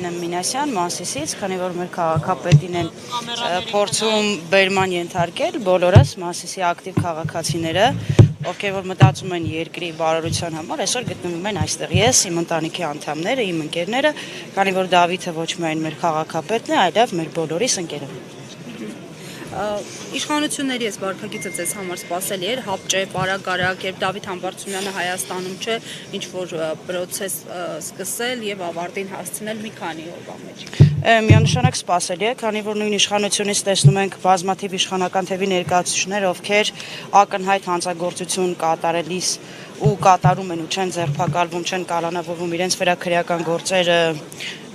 Մինասյան Մասիսից, քանի որ մեր քաղաքապետին են փորձում բերման ենթարկել բոլորս Մասիսի ակտիվ քաղաքացիները, ովքեր որ մտածում են երկրի բարօրության համար, այսօր գտնվում են այստեղ։ Ես, իմ ընտանիքի անդամները, իմ ընկերները, քանի որ Դավիթը ոչ միայն մեր քաղաքապետն է, այլև մեր բոլորիս ընկերը։ Իշխանությունների այս վարքագիծը ձեզ համար սպասելի էր, հապճ է, պարագարակ, երբ Դավիթ Համբարձումյանը Հայաստանում չէ, ինչ որ պրոցես սկսել եւ ավարտին հասցնել մի քանի օրվա մեջ։ Միանշանակ սպասելի է, քանի որ նույն իշխանությունից տեսնում ենք բազմաթիվ իշխանական թևի ներկայացուցիչներ, ովքեր ակնհայտ հանցագործություն կատարելիս ու կատարում են ու չեն ձերբակալվում, չեն կալանավորվում, իրենց վերաքրեական գործերը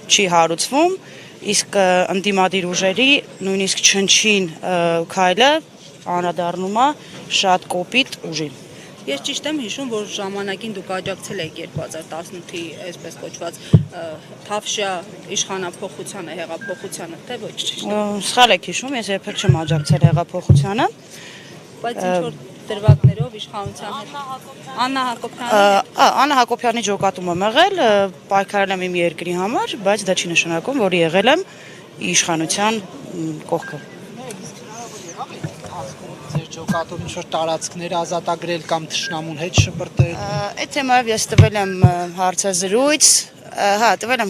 չի հարուցվում, իսկ ընդդիմադիր ուժերի նույնիսկ չնչին քայլը անդրադառնում է շատ կոպիտ ուժի։ Ես ճիշտ եմ հիշում, որ ժամանակին դուք աջակցել եք 2018-ի այսպես կոչված Թավշյա իշխանափոխությանը, հեղափոխությանը, թե ոչ ճիշտ։ Սխալ եք հիշում, ես երբեք չեմ աջակցել հեղափոխությանը։ Բայց ինչ որ դրվագներով իշխանության հետ Աննա Հակոբյանի ջոկատում եմ եղել, պայքարել եմ իմ երկրի համար, բայց դա չի նշանակում, որ եղել եմ իշխանության կողքը։ Ձեր ջոկատում ինչ-որ տարածքներ ազատագրել կամ թշնամուն հետ շպրտել։ Այդ թեմայով ես տվել եմ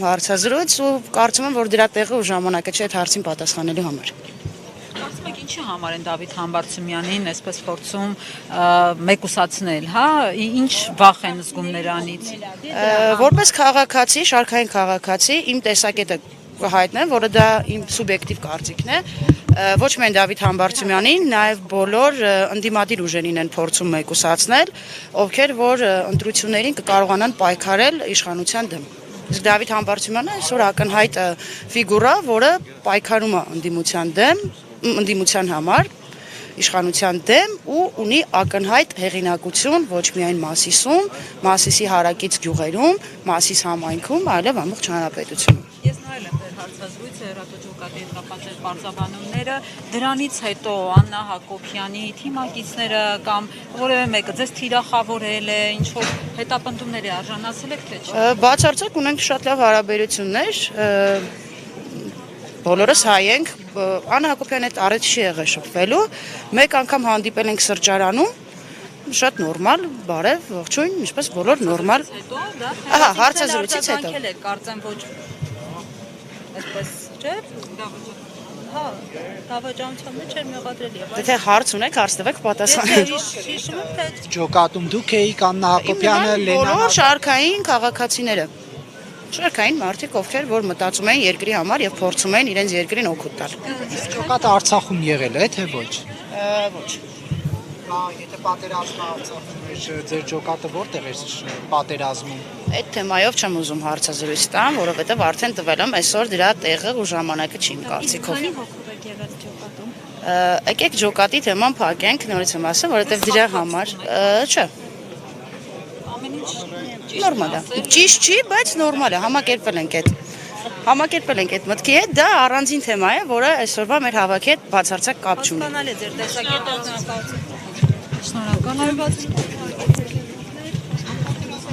հարցազրույց ու կարծում եմ, որ դրա տեղը ու ժամանակը չէ այդ հարցին պատասխանելու համար։ Կարծում եք ինչի համար են Դավիթ Համբարձումյանին այսպես փորձում մեկուսացնել, հա, ինչ վախ են զգում նրանից։ Որպես քաղաքացի, շարքային քաղաքացի, իմ տեսակետը կհայտնեմ, որը դա իմ սուբյեկտիվ կարծիքն է, ոչ միայն Դավիթ Համբարձումյանին, նաև բոլոր ընդդիմադիր ուժերին են փորձում մեկուսացնել, ովքեր որ ընտրություններին կկարողանան պայքարել իշխանության դեմ։ Իսկ Դավիթ Համբարձումյանը այսօր ակնհայտ ֆիգուրա, որը պայքարում է ընդդիմության համար, իշխանության դեմ ու ունի ակնհայտ հեղինակություն ոչ միայն Մասիսում, Մասիսի հարակից գյուղերում, Մասիս համայնքում, այլև ամբողջ հանրապետությունում։ Ես նայել եմ ձեր հարցազրույցը, հերաթոջոկատի հետ կապված ձեր բարձաբանումները, դրանից հետո Աննա Հակոբյանի թիմակիցները կամ որևէ մեկը ձեզ թիրախավորել է, ինչ որ հետապնդումների արժանացել եք, թե չէ։ Բացարձակ ունենք շատ լավ հարաբերություններ, բոլորս հայ ենք, Աննա Հակոբյանի հետ առիթ չի եղել շփվելու, մեկ անգամ հանդիպել ենք սրճարանում, շատ նորմալ, բարև, ողջույն, ինչպես բոլոր նորմալ։ Ահա, հարցազրույցից հետո։ Կարծեմ ոչ այսպես չէ։ Հա, դավաճանության մեջ էր մեղադրել եւ Եթե հարց ունեք, հարց տվեք, պատասխանեմ։ հիշում եմ թե Ջոկատում դուք էիք Աննա Հակոբյանը, Լենա Բոլոր շարքային քաղաքացիները, շարքային մարդիկ, ովքեր որ մտածում են երկրի համար եւ փորձում են իրենց երկրին օգուտ տալ։ Ջոկատը Արցախում եղել է, թե ոչ։ Ոչ։ Եթե պատերազմը Արցախում էր, ձեր ջոկատը որտեղ էր պատերազմում։ Այդ թեմայով չեմ ուզում հարցազրույց տամ, որովհետեւ արդեն տվել եմ այսօր դրա տեղը ու ժամանակը չի իմ կարծիքով։ Քանի հոգով եք եղել ջոկատում։ Եկեք ջոկատի թեման փակենք, նորից եմ ասում, որովհետեւ դրա համար, չէ, Ամեն ինչ նորմալ է։ Ճիշտ չի, բայց նորմալ է, համակերպել ենք այդ մտքի հետ, դա առանձին թեմա է, որը այսօրվա մեր հավաքի հետ բացարձակ կապ չունի։ Հասկանալ է ձեր տեսակետը։ շնորհակալ եմ։